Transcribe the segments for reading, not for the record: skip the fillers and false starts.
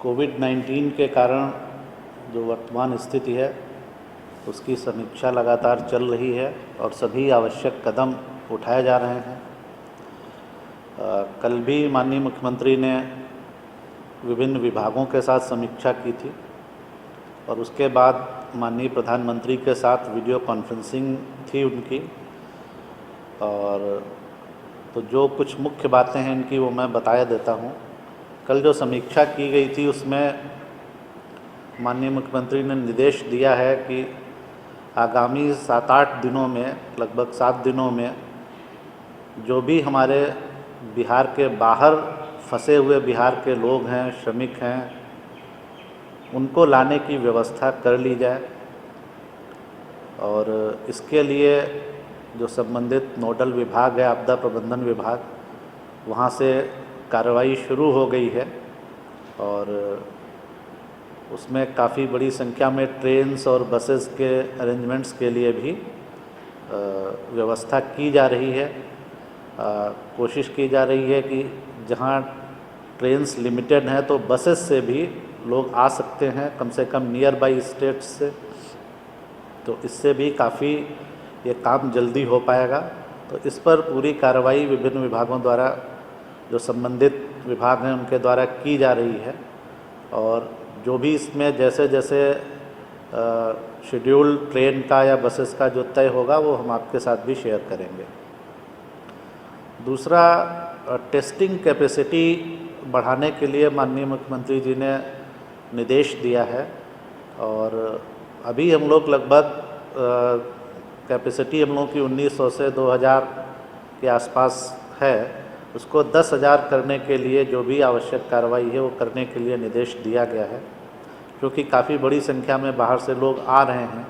कोविड-19 के कारण जो वर्तमान स्थिति है उसकी समीक्षा लगातार चल रही है और सभी आवश्यक कदम उठाए जा रहे हैं। कल भी माननीय मुख्यमंत्री ने विभिन्न विभागों के साथ समीक्षा की थी और उसके बाद माननीय प्रधानमंत्री के साथ वीडियो कॉन्फ्रेंसिंग थी उनकी। और तो जो कुछ मुख्य बातें हैं इनकी वो मैं बताया देता हूँ। कल जो समीक्षा की गई थी उसमें माननीय मुख्यमंत्री ने निर्देश दिया है कि आगामी 7-8 दिनों में, लगभग 7 दिनों में जो भी हमारे बिहार के बाहर फंसे हुए बिहार के लोग हैं, श्रमिक हैं, उनको लाने की व्यवस्था कर ली जाए। और इसके लिए जो संबंधित नोडल विभाग है, आपदा प्रबंधन विभाग, वहाँ से कार्रवाई शुरू हो गई है और उसमें काफ़ी बड़ी संख्या में ट्रेन्स और बसेस के अरेंजमेंट्स के लिए भी व्यवस्था की जा रही है। कोशिश की जा रही है कि जहाँ ट्रेन्स लिमिटेड हैं तो बसेस से भी लोग आ सकते हैं, कम से कम नियर बाई स्टेट्स से। तो इससे भी काफ़ी ये काम जल्दी हो पाएगा। तो इस पर पूरी कार्रवाई विभिन्न विभागों द्वारा, जो संबंधित विभाग हैं उनके द्वारा की जा रही है। और जो भी इसमें जैसे जैसे शेड्यूल ट्रेन का या बसेस का जो तय होगा वो हम आपके साथ भी शेयर करेंगे। दूसरा, टेस्टिंग कैपेसिटी बढ़ाने के लिए माननीय मुख्यमंत्री जी ने निर्देश दिया है और अभी हम लोग लगभग कैपेसिटी हम लोगों की 1900 से 2000 के आसपास है, उसको 10,000 करने के लिए जो भी आवश्यक कार्रवाई है वो करने के लिए निर्देश दिया गया है। क्योंकि काफ़ी बड़ी संख्या में बाहर से लोग आ रहे हैं,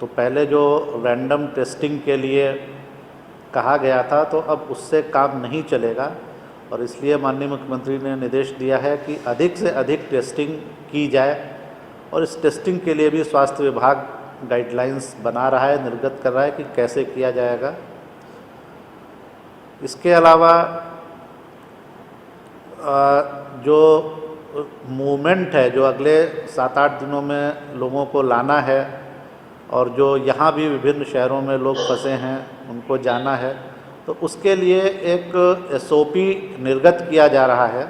तो पहले जो रैंडम टेस्टिंग के लिए कहा गया था तो अब उससे काम नहीं चलेगा और इसलिए माननीय मुख्यमंत्री ने निर्देश दिया है कि अधिक से अधिक टेस्टिंग की जाए। और इस टेस्टिंग के लिए भी स्वास्थ्य विभाग गाइडलाइंस बना रहा है, निर्गत कर रहा है कि कैसे किया जाएगा। इसके अलावा जो मूवमेंट है, जो अगले 7-8 दिनों में लोगों को लाना है और जो यहाँ भी विभिन्न शहरों में लोग फंसे हैं उनको जाना है, तो उसके लिए एक SOP निर्गत किया जा रहा है।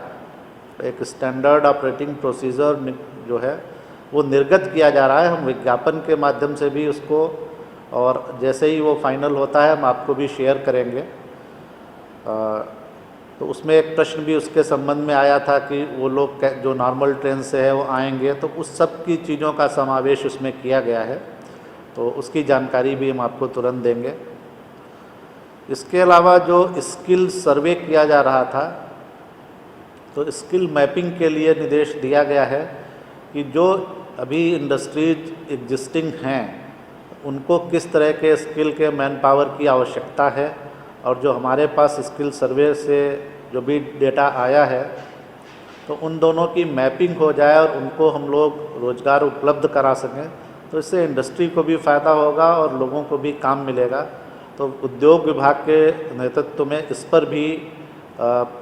एक स्टैंडर्ड ऑपरेटिंग प्रोसीजर जो है वो निर्गत किया जा रहा है। हम विज्ञापन के माध्यम से भी उसको, और जैसे ही वो फाइनल होता है हम आपको भी शेयर करेंगे। तो उसमें एक प्रश्न भी उसके संबंध में आया था कि वो लोग जो नॉर्मल ट्रेन से है वो आएंगे, तो उस सब की चीज़ों का समावेश उसमें किया गया है, तो उसकी जानकारी भी हम आपको तुरंत देंगे। इसके अलावा जो स्किल सर्वे किया जा रहा था, तो स्किल मैपिंग के लिए निर्देश दिया गया है कि जो अभी इंडस्ट्रीज एग्जिस्टिंग हैं उनको किस तरह के स्किल के मैन पावर की आवश्यकता है, और जो हमारे पास स्किल सर्वे से जो भी डेटा आया है तो उन दोनों की मैपिंग हो जाए और उनको हम लोग रोज़गार उपलब्ध करा सकें। तो इससे इंडस्ट्री को भी फ़ायदा होगा और लोगों को भी काम मिलेगा। तो उद्योग विभाग के नेतृत्व में इस पर भी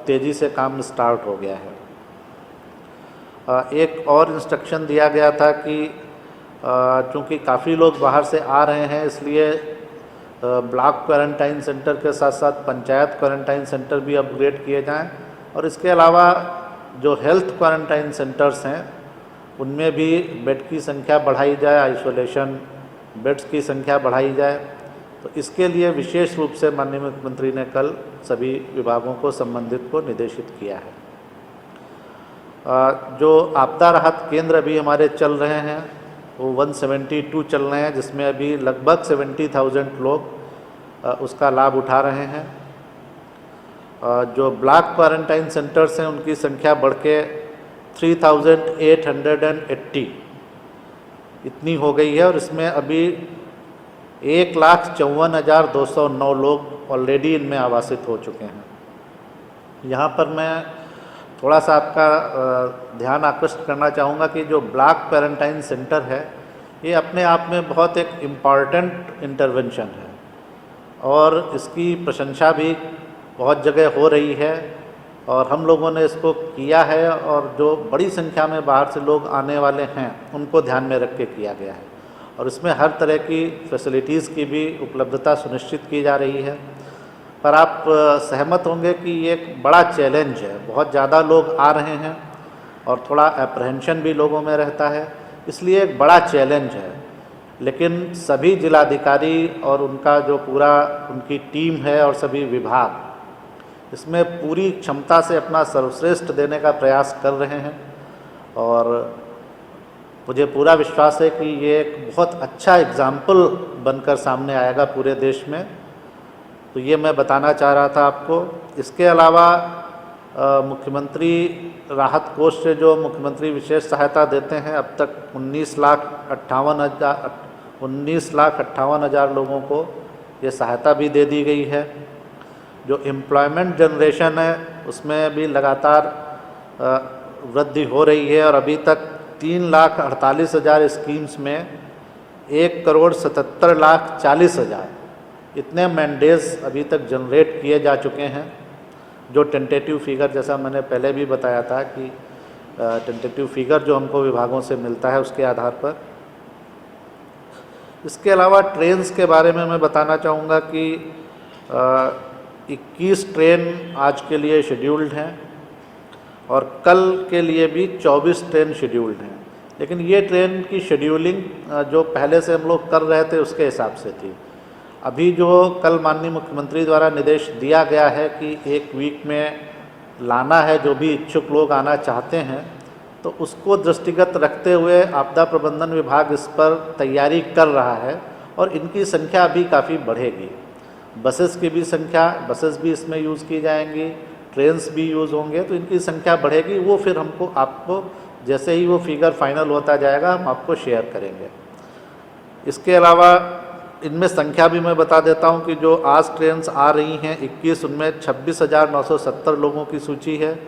तेज़ी से काम स्टार्ट हो गया है। एक और इंस्ट्रक्शन दिया गया था कि चूँकि काफ़ी लोग बाहर से आ रहे हैं, इसलिए ब्लॉक क्वारंटाइन सेंटर के साथ साथ पंचायत क्वारंटाइन सेंटर भी अपग्रेड किए जाएं। और इसके अलावा जो हेल्थ क्वारंटाइन सेंटर्स हैं उनमें भी बेड की संख्या बढ़ाई जाए, आइसोलेशन बेड्स की संख्या बढ़ाई जाए। तो इसके लिए विशेष रूप से माननीय मुख्यमंत्री ने कल सभी विभागों को, संबंधित को निर्देशित किया है। जो आपदा राहत केंद्र अभी हमारे चल रहे हैं वो 172 चल रहे हैं, जिसमें अभी लगभग 70,000 लोग उसका लाभ उठा रहे हैं। जो ब्लॉक क्वारंटाइन सेंटर्स हैं उनकी संख्या बढ़ के 3,880 इतनी हो गई है और इसमें अभी 1,54,209 लोग ऑलरेडी इनमें आवासित हो चुके हैं। यहाँ पर मैं थोड़ा सा आपका ध्यान आकृष्ट करना चाहूँगा कि जो ब्लॉक क्वारंटाइन सेंटर है ये अपने आप में बहुत एक इम्पॉर्टेंट इंटरवेंशन है और इसकी प्रशंसा भी बहुत जगह हो रही है और हम लोगों ने इसको किया है और जो बड़ी संख्या में बाहर से लोग आने वाले हैं उनको ध्यान में रख के किया गया है और इसमें हर तरह की फैसिलिटीज़ की भी उपलब्धता सुनिश्चित की जा रही है। पर आप सहमत होंगे कि ये एक बड़ा चैलेंज है, बहुत ज़्यादा लोग आ रहे हैं और थोड़ा अप्रहेंशन भी लोगों में रहता है, इसलिए एक बड़ा चैलेंज है। लेकिन सभी जिलाधिकारी और उनका जो पूरा उनकी टीम है और सभी विभाग इसमें पूरी क्षमता से अपना सर्वश्रेष्ठ देने का प्रयास कर रहे हैं और मुझे पूरा विश्वास है कि ये एक बहुत अच्छा एग्ज़ाम्पल बनकर सामने आएगा पूरे देश में। तो ये मैं बताना चाह रहा था आपको। इसके अलावा मुख्यमंत्री राहत कोष से जो मुख्यमंत्री विशेष सहायता देते हैं, अब तक 19,58,000 लोगों को ये सहायता भी दे दी गई है। जो एम्प्लॉयमेंट जनरेशन है उसमें भी लगातार वृद्धि हो रही है और अभी तक 3,48,000 स्कीम्स में 1,77,40,000 इतने मैंडेट्स अभी तक जनरेट किए जा चुके हैं। जो टेंटेटिव फिगर, जैसा मैंने पहले भी बताया था कि टेंटेटिव फिगर जो हमको विभागों से मिलता है उसके आधार पर। इसके अलावा ट्रेन्स के बारे में मैं बताना चाहूँगा कि 21 ट्रेन आज के लिए शेड्यूल्ड हैं और कल के लिए भी 24 ट्रेन शेड्यूल्ड हैं। लेकिन ये ट्रेन की शेड्यूलिंग जो पहले से हम लोग कर रहे थे उसके हिसाब से थी। अभी जो कल माननीय मुख्यमंत्री द्वारा निर्देश दिया गया है कि एक वीक में लाना है, जो भी इच्छुक लोग आना चाहते हैं, तो उसको दृष्टिगत रखते हुए आपदा प्रबंधन विभाग इस पर तैयारी कर रहा है और इनकी संख्या अभी काफ़ी बढ़ेगी। बसेस की भी संख्या, बसेस भी इसमें यूज़ की जाएंगी, ट्रेन्स भी यूज़ होंगे, तो इनकी संख्या बढ़ेगी। वो फिर आपको जैसे ही वो फिगर फाइनल होता जाएगा हम आपको शेयर करेंगे। इसके अलावा इनमें संख्या भी मैं बता देता हूं कि जो आज ट्रेन्स आ रही हैं 21, उनमें 26,970 लोगों की सूची है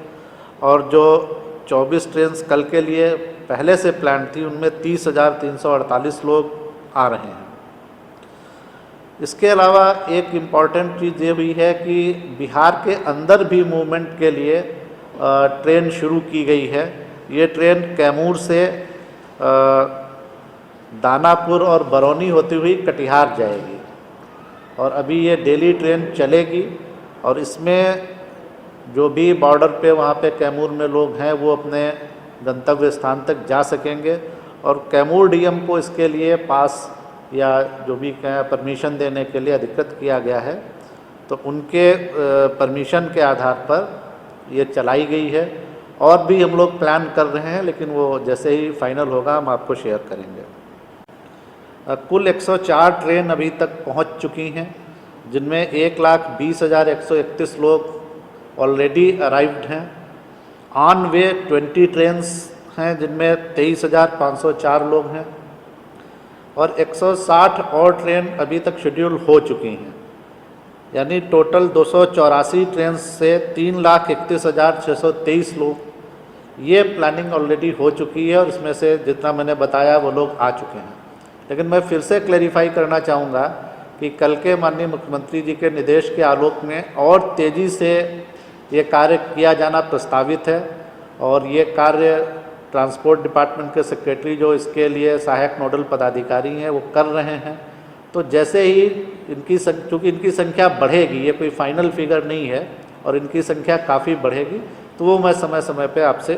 और जो 24 ट्रेन्स कल के लिए पहले से प्लान थी उनमें 30,348 लोग आ रहे हैं। इसके अलावा एक इम्पॉर्टेंट चीज़ ये भी है कि बिहार के अंदर भी मूवमेंट के लिए ट्रेन शुरू की गई है। ये ट्रेन कैमूर से दानापुर और बरौनी होती हुई कटिहार जाएगी और अभी ये डेली ट्रेन चलेगी और इसमें जो भी बॉर्डर पे वहाँ पे कैमूर में लोग हैं वो अपने गंतव्य स्थान तक जा सकेंगे और कैमूर डीएम को इसके लिए पास या जो भी परमिशन देने के लिए अधिकृत किया गया है, तो उनके परमिशन के आधार पर ये चलाई गई है। और भी हम लोग प्लान कर रहे हैं, लेकिन वो जैसे ही फाइनल होगा हम आपको शेयर करेंगे। कुल 104 ट्रेन अभी तक पहुंच चुकी हैं, जिनमें 1,20,131 लोग ऑलरेडी अराइव्ड हैं। ऑन वे 20 ट्रेन्स हैं जिनमें 23,504 लोग हैं और 160 और ट्रेन अभी तक शेड्यूल हो चुकी हैं। यानी टोटल 284 ट्रेन से 3,31,623 लोग, ये प्लानिंग ऑलरेडी हो चुकी है और इसमें से जितना मैंने बताया वो लोग आ चुके हैं। लेकिन मैं फिर से क्लैरिफाई करना चाहूँगा कि कल के माननीय मुख्यमंत्री जी के निर्देश के आलोक में और तेज़ी से ये कार्य किया जाना प्रस्तावित है और ये कार्य ट्रांसपोर्ट डिपार्टमेंट के सेक्रेटरी जो इसके लिए सहायक नोडल पदाधिकारी हैं वो कर रहे हैं। तो जैसे ही चूँकि इनकी संख्या बढ़ेगी, ये कोई फाइनल फिगर नहीं है और इनकी संख्या काफ़ी बढ़ेगी, तो वो मैं समय समय पे आपसे